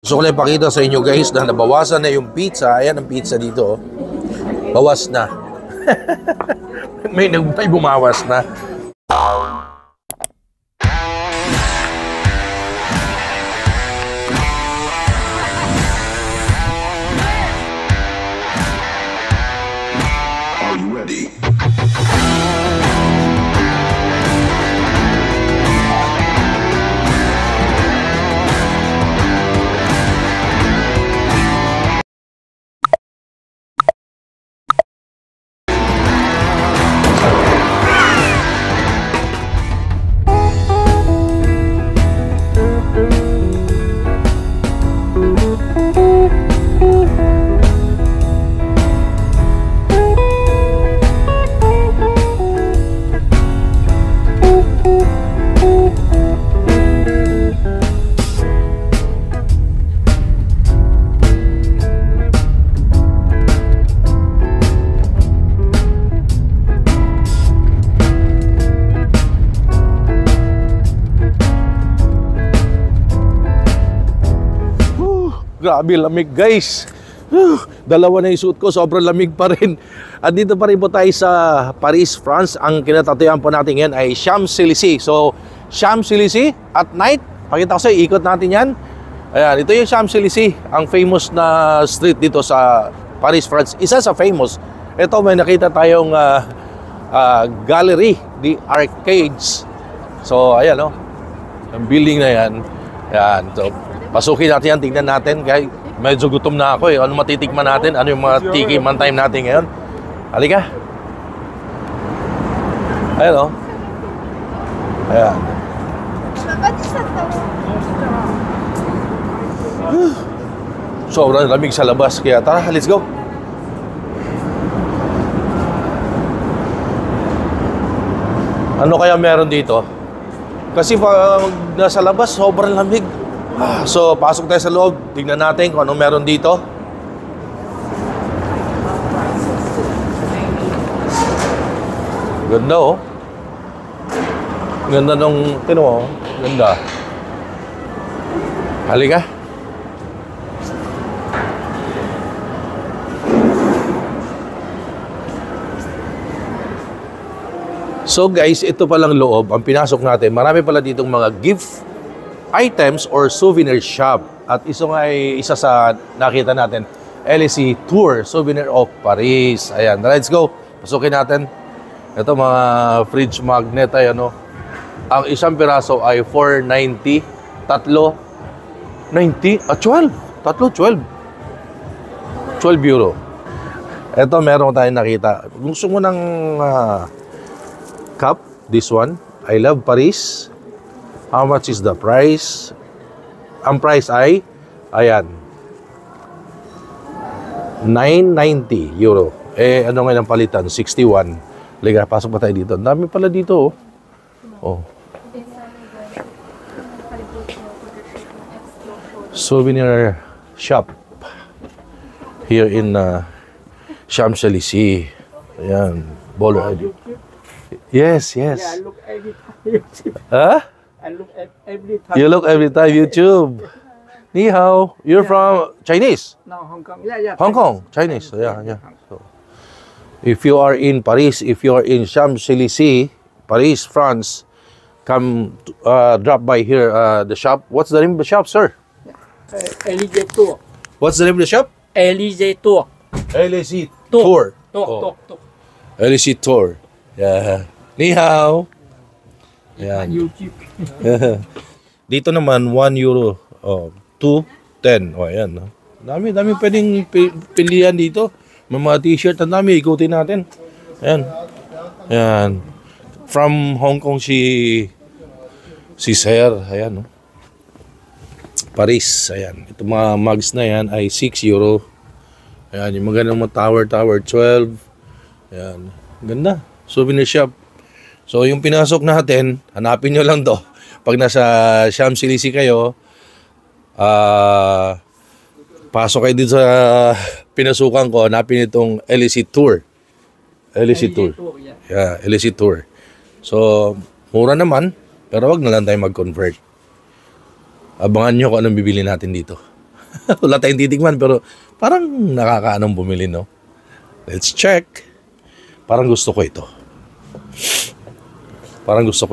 Gusto ko lang ipakita sa inyo guys na nabawasan na yung pizza. Ayan ang pizza dito. Bawas na. may bumawas na. Are you ready? Grabe, lamig guys. Dalawa na yung suit ko, sobrang lamig pa rin. At dito pa rin po tayo sa Paris, France. Ang kinatatayuan po natin yan ay Champs-Élysées. So, Champs-Élysées at night, pakita ko sa'yo, ikot natin yan. Ayan, ito yung Champs-Élysées, ang famous na street dito sa Paris, France. Isa sa famous. Ito, may nakita tayong gallery, the arcades. So, ayan o, ang building na yan. Ayan, so, pasukin natin yan, tignan natin. Kaya medyo gutom na ako eh. Ano matitikman natin? Ano yung mga tikiman time natin ngayon? Halika. Ayan o. Ayan. Sobrang lamig sa labas. Kaya tara, let's go. Ano kaya meron dito? Kasi pag nasa labas, sobrang lamig. So, pasok tayo sa loob. Tignan natin kung anong meron dito. Ganda oh. Ganda nung, tino oh. Ganda. Halika. So guys, ito palang loob. Ang pinasok natin, marami pala ditong mga gift items or souvenir shop. At isa sa nakita natin, Élysée Tour, Souvenir of Paris. Ayan, let's go. Pasukin natin. Ito mga fridge magnet ay ano. Ang isang piraso ay 490. Tatlo 90 at 12. Tatlo 12. 12 euro. Ito meron tayong nakita. Gusto mo ng cup? This one. I love Paris. How much is the price? Ang price ay, ayan, 990 euro. Eh, ano ngayon ang palitan? 61. Liga, pasok pa tayo dito. Ang dami pala dito, oh. Oh. Souvenir shop. Here in Champs-Élysées. Ayan. Bolo ID. Yes, yes. Yeah, I look every time. Huh? I look at every time. You look every time YouTube. Ni hao. You're from Chinese? No, Hong Kong. Yeah, yeah. Hong Kong, Chinese. Yeah, yeah. So, if you are in Paris, if you are in Champs-Élysées, Paris, France, come drop by here, the shop. What's the name of the shop, sir? Élysée Tour. What's the name of the shop? Élysée Tour. Élysée Tour. Tour. Élysée Tour. Yeah. Ni hao. Yan. YouTube. Dito naman 1 euro. Oh, 2.10. Oh, ayan. No? Dami pwedeng pilihan dito. May mga t-shirt ang dami. Ikutin natin. Ayan. Ayan. From Hong Kong si Sir. Ayan. No? Paris. Ayan. Ito mga mugs na yan ay 6 euro. Ayan. Yung magandang mga tower 12. Ayan. Ganda. Souvenir shop. So, yung pinasok natin, hanapin nyo lang to. Pag nasa Champs-Élysées kayo, pasok kayo dito sa pinasukan ko, hanapin itong Élysée Tour. Élysée Tour. Yeah, Élysée Tour. So, mura naman, pero wag na lang tayo mag-convert. Abangan nyo kung anong bibili natin dito. Wala tayong titikman, pero parang nakakaanong bumili, no? Let's check. Parang gusto ko ito. Parang gusto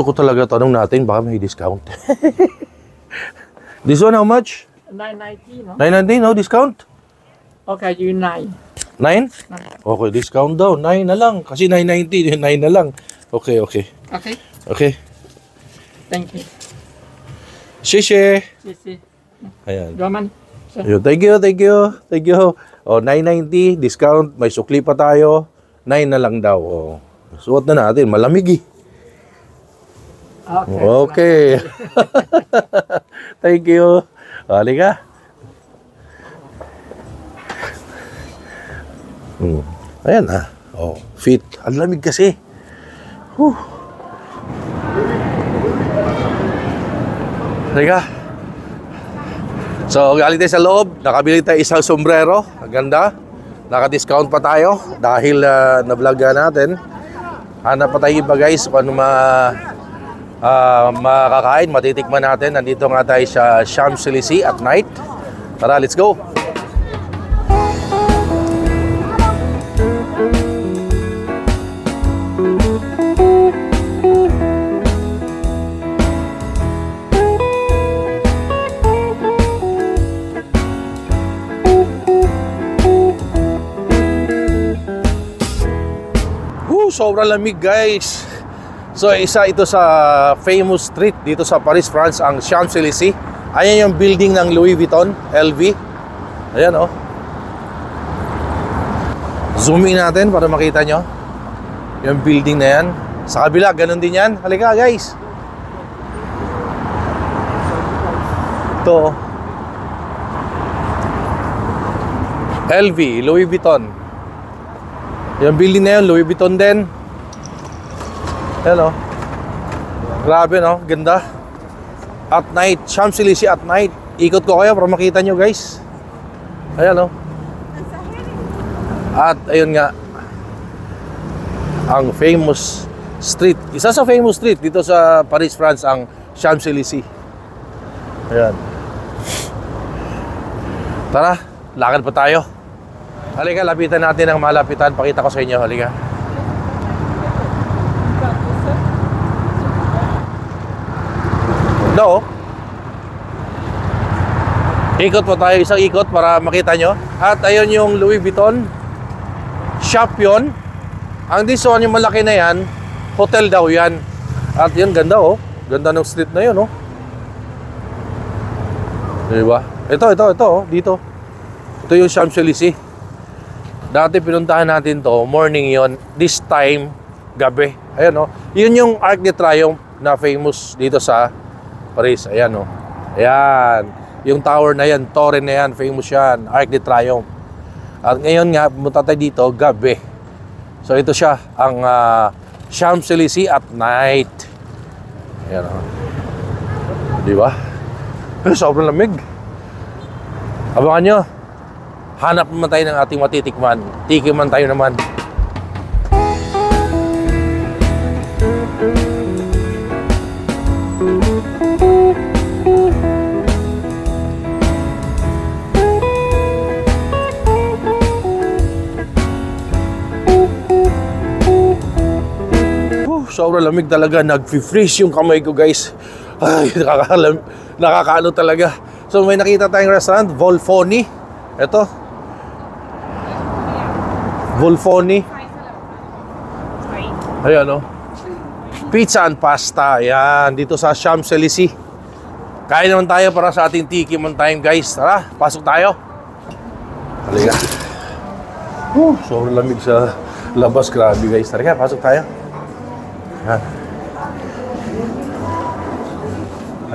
ko talaga. Tanong natin, baka may discount. This one, how much? 990, no? 990, no? Discount? Okay, you 9. 9? Okay, discount daw. 9 na lang. Kasi 990, 9 na lang. Okay. Okay. Thank you. Sheshe. Sisi. Ayan. Roman. Ayun, thank you. Oh, 990, discount. May sukli pa tayo. 9 na lang daw. Oh. Suot na natin. Malamig eh. Okay. Thank you. Halika. Ayan ah. Oh, fit. Ang lamig kasi. Halika. So, galing tayo sa loob. Nakabili tayo isang sombrero. Ang ganda. Naka-discount pa tayo dahil na-vlog natin. Hanap pa tayo iba guys kung ano makakain, matitikman natin. Nandito nga tayo sa Champs-Élysées at night. Tara, let's go! Sobrang lamig guys. So isa ito sa famous street dito sa Paris, France, ang Champs-Élysées. Ayan yung building ng Louis Vuitton, LV. Ayan oh. Zoom in natin para makita nyo yung building na yan. Sa kabila, ganun din yan. Halika guys. Ito LV, Louis Vuitton. Yung building na yun, Louis Vuitton din. Ayan o. Grabe no, ganda. At night, Champs-Élysées at night. Ikot ko kayo para makita nyo guys. Ayan o. At ayun nga, ang famous street. Isa sa famous street dito sa Paris, France, ang Champs-Élysées. Ayan. Tara, lakad pa tayo. Halika, lapitan natin ang malapitan. Pakita ko sa inyo, halika. No. Ikot po tayo, isang ikot para makita nyo. At ayun yung Louis Vuitton shop yun. Ang this one, yung malaki na yan, hotel daw yan. At yun, ganda oh. Ganda ng street na yun oh. Diba? Ito oh, dito. Ito yung Champs-Élysées. Dati pinuntahan natin to, morning yon. This time, gabi. Ayan o. Yun yung Arc de Triomphe na famous dito sa Paris. Ayan o. Ayan. Yung tower na yan, torre na yan, famous yan. Arc de Triomphe. At ngayon nga, pumunta tayo dito, gabi. So ito siya, ang Champs-Élysées at night. Ayan o. Diba? Sobrang lamig. Abangan nyo. Hanap naman tayo ng ating matitikman. Tikiman tayo naman. Sobrang lamig talaga. Nag-freeze yung kamay ko guys. Ay, nakakaano talaga. So may nakita tayong restaurant, Volfoni. Ito. Volfoni. Ayan o. Pizza and pasta. Ayan. Dito sa Champs-Élysées. Kain naman tayo para sa ating tikiman time guys. Tara, pasok tayo. Halika. Sobrang lamig sa labas. Grabe guys. Tara, pasok tayo. Ayan.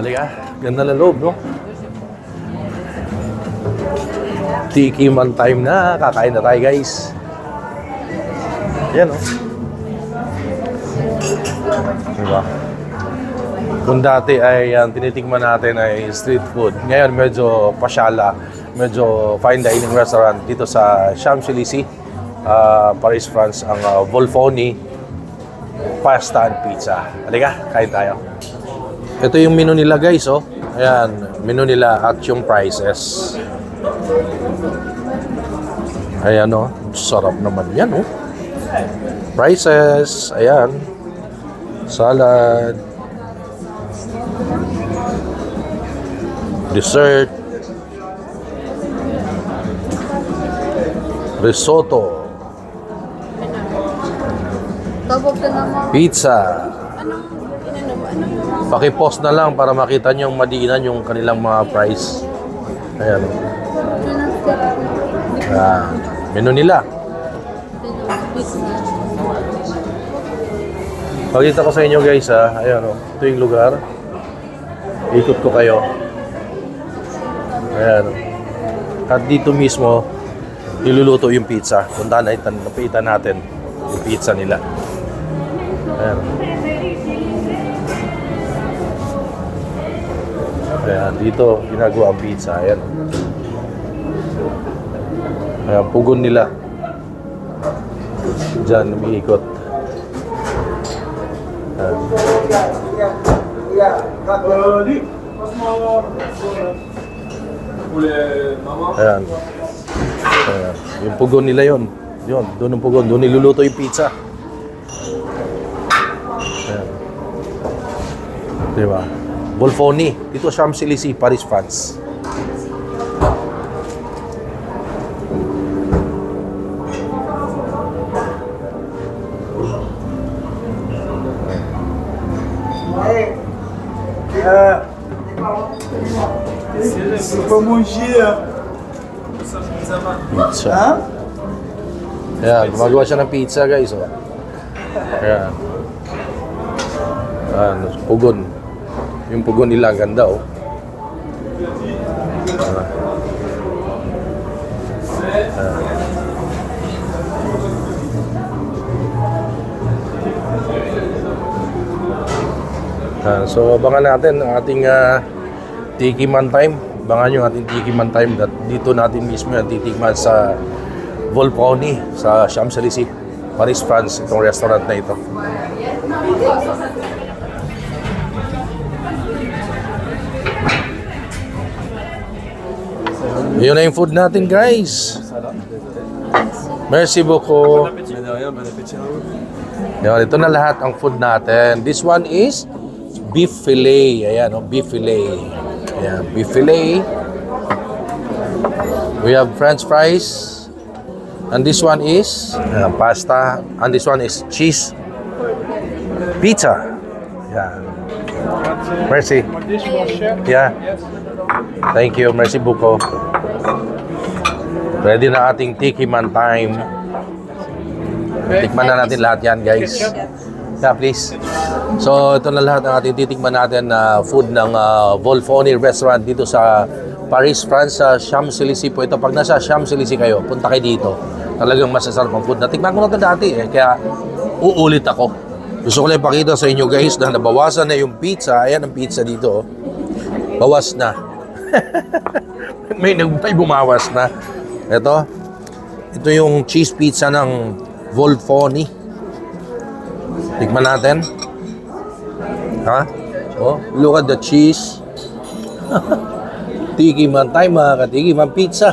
Halika. Ganda na loob, no? Tikiman time na. Kakain na tayo guys. Yan o. Diba? Kung dati ay tinitikman natin ay street food. Ngayon medyo pasyala, medyo fine dining restaurant dito sa Champs-Élysées, Paris, France, ang Volfoni Pasta and Pizza. Halika, kain tayo. Ito yung menu nila guys oh. Ayan, menu nila at yung prices. Ayan o, sarap naman yan o. Prices, ayan. Salad. Dessert. Risotto. Pizza. Paki-post na lang para makita nyo yung madiinan yung kanilang mga price. Ayan. Menu nila. Pakita ko sa inyo guys ha. Ayan o. Ito yung lugar. Ikot ko kayo. Ayan o. At dito mismo, niluluto yung pizza. Punta natin yung pizza nila. Ayan o. Ayan, dito ginagawa ang pizza. Ayan. Ayan, pugon nila. Diyan, umiikot. Ayan. Ayan. Ayan. Yung pugon nila yun. Yun, doon ang pugon. Doon niluluto yung pizza. Ayan. Diba? Volfoni. Dito Champs-Élysées, Paris, France. C'est pas manger. Pizza. Ayan, gumagawa siya ng pizza guys. Oh. Ayan. Ayan, pugon. Yung pugon nila, ganda oh. So, abangan natin ang ating tikiman time. Abangan yung ating tikiman time. Dito natin mismo yung titikman sa Volfoni, sa Champs-Élysées, Paris, France. Itong restaurant na ito. Yun na yung food natin, guys. Merci beaucoup. Yan, ito na lahat ang food natin. This one is beef fillet. Ayan, oh, beef fillet. Ayan, beef fillet. We have French fries. And this one is pasta. And this one is cheese pizza. Yeah. Merci. Yeah. Thank you. Merci beaucoup. Ready na ating tikiman time. Tikman na natin lahat yan, guys. Yeah, please. So, ito na lahat ang ating titikman natin na food ng Volfoni Restaurant dito sa Paris, France, sa Champs-Élysées po. Ito, pag nasa Champs-Élysées kayo, punta kayo dito. Talagang masasarap ang food. Natikman ko na ito dati, kaya uulit ako. Gusto ko lang ipakita sa inyo, guys, na nabawasan na yung pizza. Ayan ang pizza dito. Bawas na. may bumawas na. Ito yung cheese pizza ng Volfoni. Tikman natin. Ha? Oh, look at the cheese. Tikiman tayo mga katikiman pizza.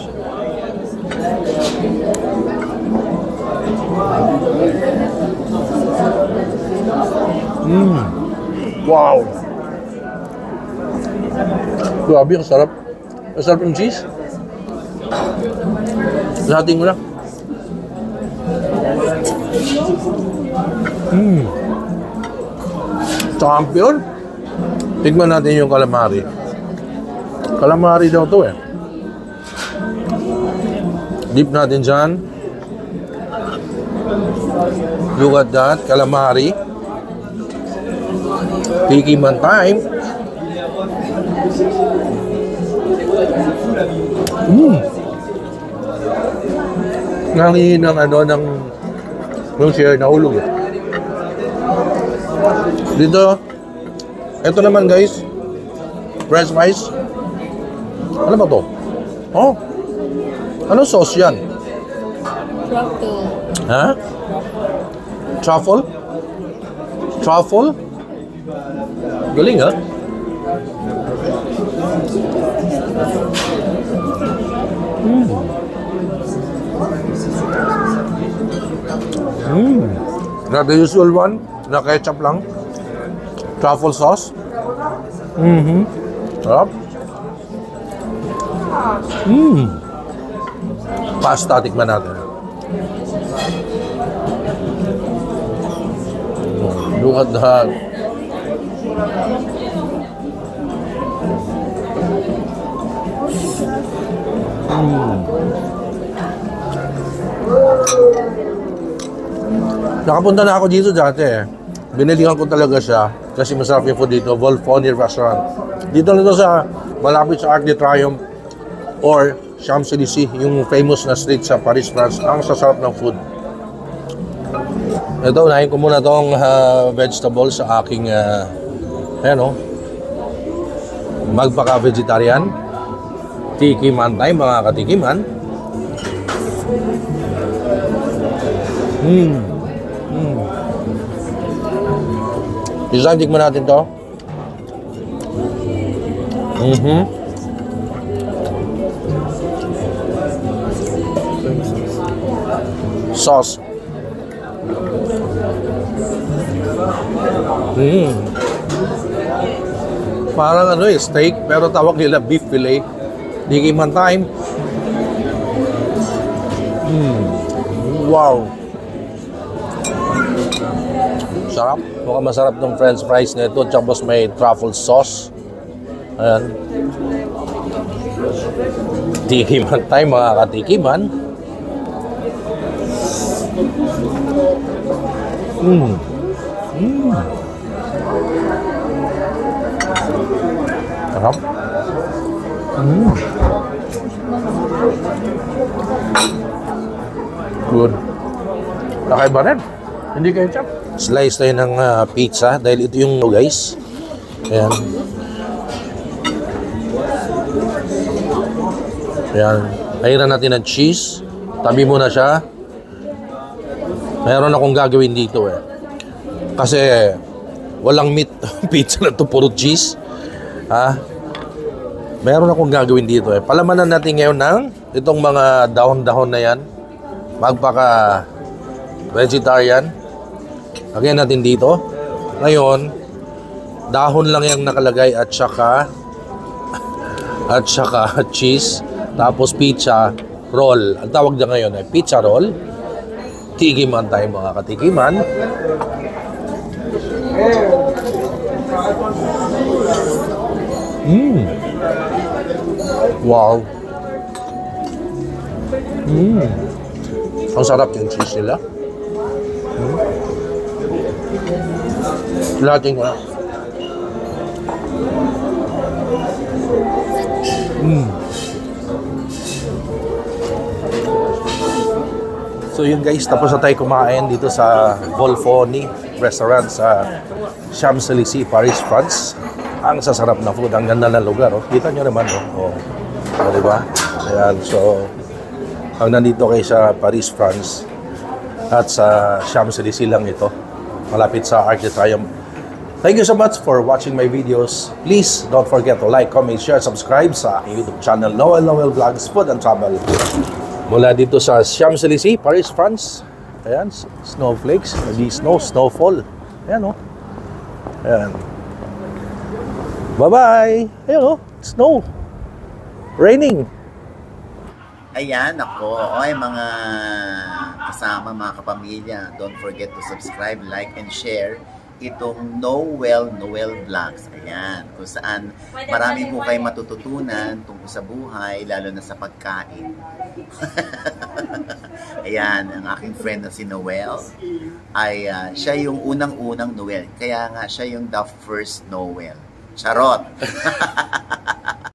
Wow. Grabe, ang sarap. Ang sarap yung cheese. Lahating mo lang. Champion. Tignan natin yung calamari. Calamari daw to eh. Dip natin dyan. Look at that, calamari. Tikiman time. Nangihin ng ng share na hulog. Dito, ito naman guys, French fries. Ano ba to? Oh, ano sauce yan? Truffle. Ha? Truffle? Truffle? Galing ha? Not the usual one, na ketchup lang. Truffle sauce. Sarap. Pasta, tikman natin. Look at that. Nakapunta na ako dito dati eh. Binilihan ko talaga siya kasi masarap yung food dito, Volfoni Restaurant. Dito nito sa malapit sa Arc de Triomphe or Champs-Élysées, yung famous na street sa Paris, France. Ang sasarap ng food. Ito, unahin ko muna itong vegetables sa aking magpaka-vegetarian. Tikiman tayo mga katikiman. Isang tikman natin to. Sauce. Parang ano eh, steak, pero tawag nila beef fillet. Tikiman time. Wow. Sarap. Mukhang masarap ng french fries na ito. Tapos may truffle sauce. Ayan. Tikiman time mga katikiman. Sarap. Good. Kakaiba rin. Hindi ketchup. Slice tayo ng pizza dahil ito yung guys. Ayan. Ayan. Ayan natin ng cheese. Tabi muna siya. Mayroon akong gagawin dito eh. Kasi walang meat pizza na to, puro cheese. Mayroon akong gagawin dito eh. Palamanan natin ngayon ng itong mga dahon-dahon na yan. Magpaka-vegetarian. Lagyan natin dito. Ngayon, dahon lang yung nakalagay at saka cheese. Tapos pizza roll. Ang tawag na ngayon ay pizza roll. Tikiman tayo mga katikiman. Wow. Ang sarap yung cheese nila. Lahatin ko na. So yun guys, tapos na tayo kumain dito sa Volfoni Restaurant sa Champs-Élysées, Paris, France. Ang sasarap na food, ang ganda ng lugar. Oh. Kita nyo naman. Oh. Diba? Ayan, so ang nandito kayo sa Paris, France at sa Champs-Élysées lang ito. Malapit sa Arc de Triomphe. Thank you so much for watching my videos. Please don't forget to like, comment, share, subscribe sa aking YouTube channel, Noel Vlogs, Food and Travel. Mula dito sa Champs-Élysées, Paris, France. Ayan, snowflakes, snowfall. Ayan o. Ayan. Bye-bye! Ayan o, snow. Raining. Ayan, ako. Oy, mga kasama, mga kapamilya, don't forget to subscribe, like, and share itong Noel Vlogs. Ayan, kung saan marami po kayo matututunan tungkol sa buhay, lalo na sa pagkain. Ayan, ang aking friend na si Noel ay siya yung unang-unang Noel. Kaya nga siya yung the first Noel. Charot!